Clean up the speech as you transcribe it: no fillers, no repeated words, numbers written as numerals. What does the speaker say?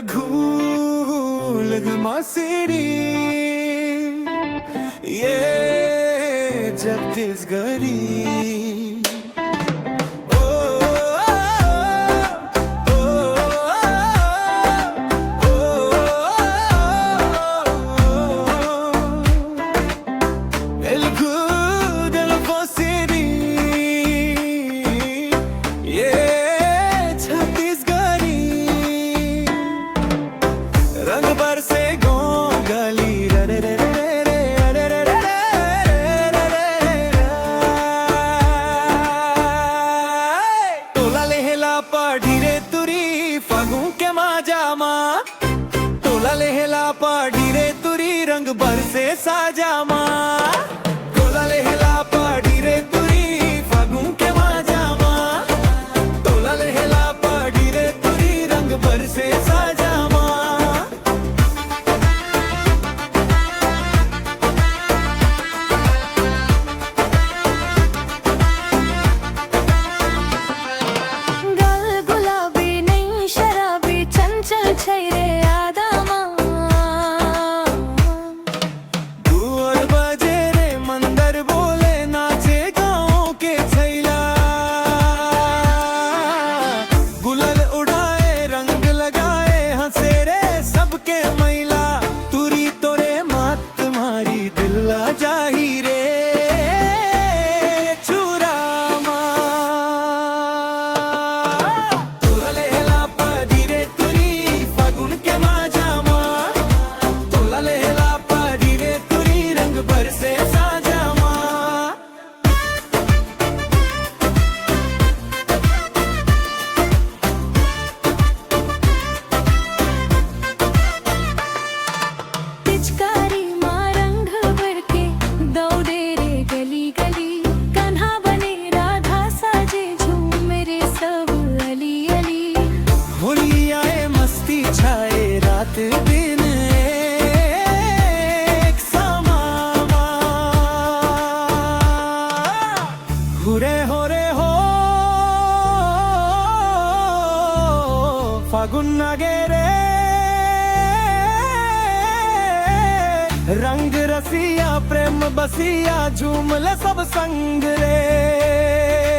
रघुल मासेरी ये छत्तीसगढ़ी पढ़ीरे तुरी फागुन के माजामा तोला लेहला पढ़ीरे तुरी रंग बरसे साजामा तोला लेहला पढ़ीरे तुरी फागुन के माजामा तोला लेहला पढ़ीरे तुरी रंग बरसे साजामा दिन एक समामा हुरे हो रे हो फागुन आगे रे रंग रसिया प्रेम बसिया झूमले सब संग रे।